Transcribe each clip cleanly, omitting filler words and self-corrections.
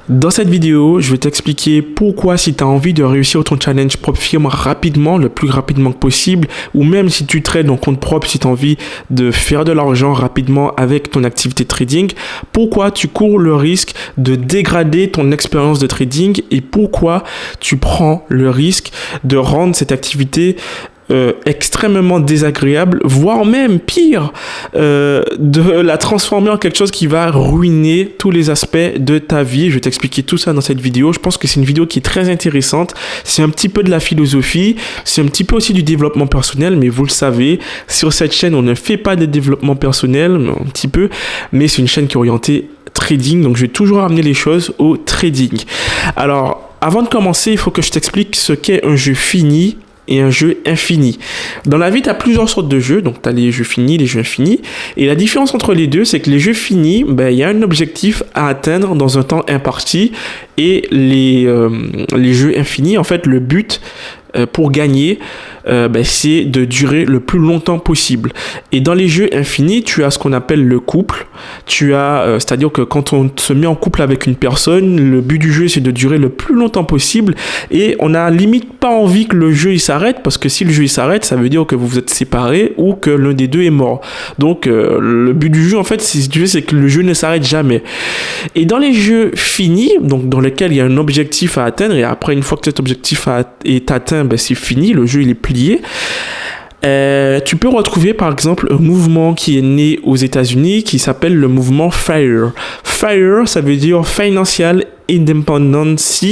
Dans cette vidéo, je vais t'expliquer pourquoi si tu as envie de réussir ton challenge propre firme rapidement, le plus rapidement que possible, ou même si tu trades en compte propre, si tu as envie de faire de l'argent rapidement avec ton activité trading, pourquoi tu cours le risque de dégrader ton expérience de trading et pourquoi tu prends le risque de rendre cette activité extrêmement désagréable, voire même pire, de la transformer en quelque chose qui va ruiner tous les aspects de ta vie. Je vais t'expliquer tout ça dans cette vidéo. Je pense que c'est une vidéo qui est très intéressante. C'est un petit peu de la philosophie, c'est un petit peu aussi du développement personnel, mais vous le savez, sur cette chaîne, on ne fait pas de développement personnel, un petit peu, mais c'est une chaîne qui est orientée trading, donc je vais toujours amener les choses au trading. Alors, avant de commencer, il faut que je t'explique ce qu'est un jeu fini et un jeu infini. Dans la vie, tu as plusieurs sortes de jeux. Donc, tu as les jeux finis, les jeux infinis. Et la différence entre les deux, c'est que les jeux finis, il y a un objectif à atteindre dans un temps imparti. Et les jeux infinis, en fait, le but pour gagner, c'est de durer le plus longtemps possible. Et dans les jeux infinis, tu as ce qu'on appelle le couple. C'est-à-dire que quand on se met en couple avec une personne, le but du jeu, c'est de durer le plus longtemps possible. Et on n'a limite pas envie que le jeu il s'arrête, parce que si le jeu il s'arrête, ça veut dire que vous vous êtes séparés ou que l'un des deux est mort. Donc, le but du jeu, en fait, si tu veux, c'est que le jeu ne s'arrête jamais. Et dans les jeux finis, donc dans lesquels il y a un objectif à atteindre, et après, une fois que cet objectif est atteint, c'est fini, le jeu il est plié. Tu peux retrouver par exemple un mouvement qui est né aux États-Unis qui s'appelle le mouvement FIRE. FIRE, ça veut dire Financial Independence,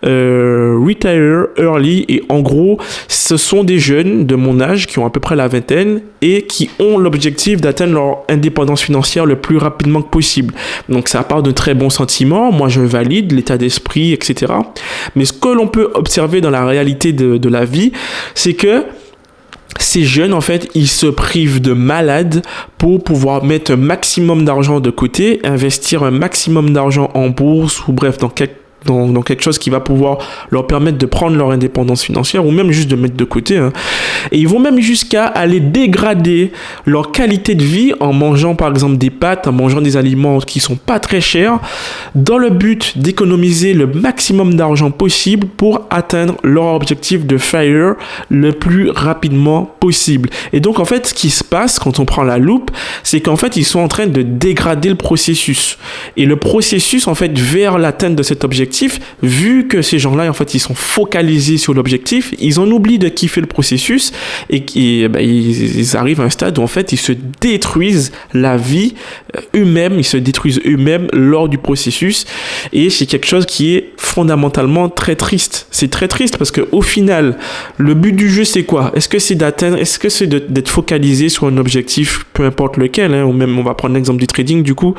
Retire Early, et en gros, ce sont des jeunes de mon âge qui ont à peu près la vingtaine et qui ont l'objectif d'atteindre leur indépendance financière le plus rapidement que possible. Donc ça part de très bons sentiments, moi je valide l'état d'esprit, etc. Mais ce que l'on peut observer dans la réalité de la vie, c'est que ces jeunes, en fait, ils se privent de malades pour pouvoir mettre un maximum d'argent de côté, investir un maximum d'argent en bourse ou bref, dans quelque chose qui va pouvoir leur permettre de prendre leur indépendance financière ou même juste de mettre de côté. Et ils vont même jusqu'à aller dégrader leur qualité de vie en mangeant par exemple des pâtes, en mangeant des aliments qui sont pas très chers, dans le but d'économiser le maximum d'argent possible pour atteindre leur objectif de FIRE le plus rapidement possible. Et donc en fait, ce qui se passe quand on prend la loupe, c'est qu'en fait, ils sont en train de dégrader le processus. Et le processus, en fait, vers l'atteinte de cet objectif, vu que ces gens-là, en fait, ils sont focalisés sur l'objectif, ils en oublient de kiffer le processus et ils arrivent à un stade où, en fait, ils se détruisent la vie eux-mêmes, ils se détruisent eux-mêmes lors du processus et c'est quelque chose qui est fondamentalement très triste. C'est très triste parce qu'au final, le but du jeu, c'est quoi? Est-ce que c'est d'être focalisé sur un objectif, peu importe lequel, ou même, on va prendre l'exemple du trading, du coup,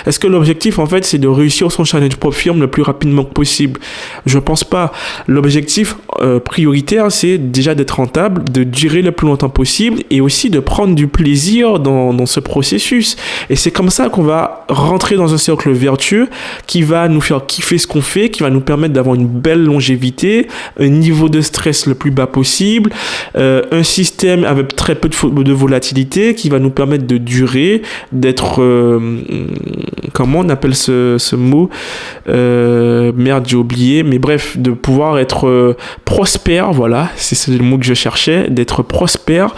est-ce que l'objectif, en fait, c'est de réussir son challenge propre firme le plus rapidement possible? Je pense pas. L'objectif prioritaire, c'est déjà d'être rentable, de durer le plus longtemps possible et aussi de prendre du plaisir dans ce processus. Et c'est comme ça qu'on va rentrer dans un cercle vertueux qui va nous faire kiffer ce qu'on fait, qui va nous permettre d'avoir une belle longévité, un niveau de stress le plus bas possible, un système avec très peu de volatilité qui va nous permettre de durer, d'être... comment on appelle ce mot merde, j'ai oublié, mais bref, de pouvoir être prospère, voilà, c'est le mot que je cherchais, d'être prospère.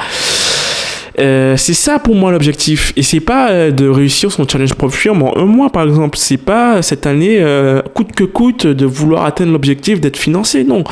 C'est ça pour moi l'objectif, et c'est pas de réussir son challenge propre firme en un mois par exemple, c'est pas cette année coûte que coûte de vouloir atteindre l'objectif d'être financé, non.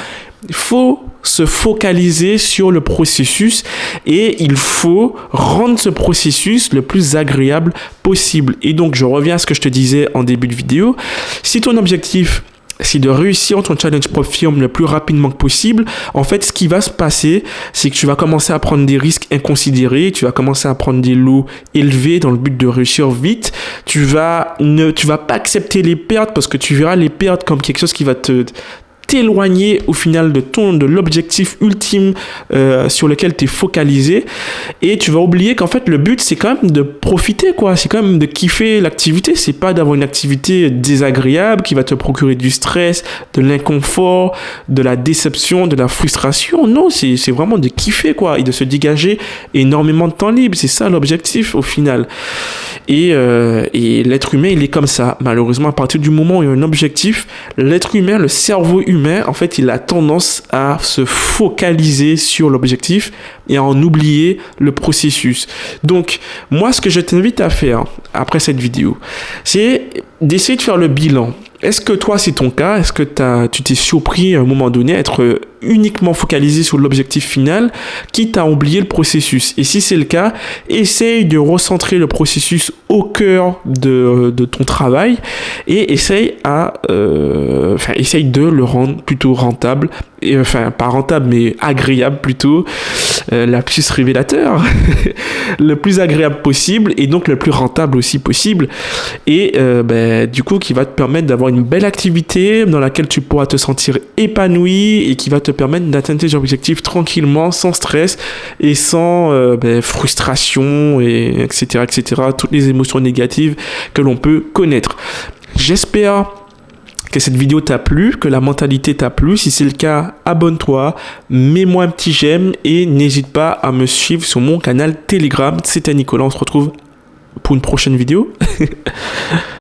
Il faut se focaliser sur le processus et il faut rendre ce processus le plus agréable possible. Et donc, je reviens à ce que je te disais en début de vidéo. Si ton objectif, c'est de réussir ton challenge propre firme le plus rapidement que possible, en fait, ce qui va se passer, c'est que tu vas commencer à prendre des risques inconsidérés, tu vas commencer à prendre des lots élevés dans le but de réussir vite. Tu vas pas accepter les pertes parce que tu verras les pertes comme quelque chose qui va t'éloigner au final de l'objectif ultime sur lequel tu es focalisé, et tu vas oublier qu'en fait le but c'est quand même de profiter quoi, c'est quand même de kiffer l'activité, c'est pas d'avoir une activité désagréable qui va te procurer du stress, de l'inconfort, de la déception, de la frustration. Non, c'est vraiment de kiffer quoi, et de se dégager énormément de temps libre, c'est ça l'objectif au final. Et l'être humain il est comme ça, malheureusement. À partir du moment où il y a un objectif, l'être humain, le cerveau humain, en fait, il a tendance à se focaliser sur l'objectif et à en oublier le processus. Donc, moi, ce que je t'invite à faire après cette vidéo, c'est d'essayer de faire le bilan. Est-ce que toi, c'est ton cas? Est-ce que tu t'es surpris à un moment donné à être uniquement focalisé sur l'objectif final, quitte à oublier le processus? Et si c'est le cas, essaye de recentrer le processus au cœur de ton travail et essaye de le rendre plutôt rentable, et, enfin pas rentable mais agréable plutôt, la plus révélateur, le plus agréable possible et donc le plus rentable aussi possible, et du coup qui va te permettre d'avoir une belle activité dans laquelle tu pourras te sentir épanoui et qui va te permettre d'atteindre tes objectifs tranquillement, sans stress et sans frustration, et etc., toutes les émotions négatives que l'on peut connaître. J'espère que cette vidéo t'a plu, que la mentalité t'a plu. Si c'est le cas, abonne-toi, mets-moi un petit j'aime et n'hésite pas à me suivre sur mon canal Telegram. C'était Nicolas, on se retrouve pour une prochaine vidéo.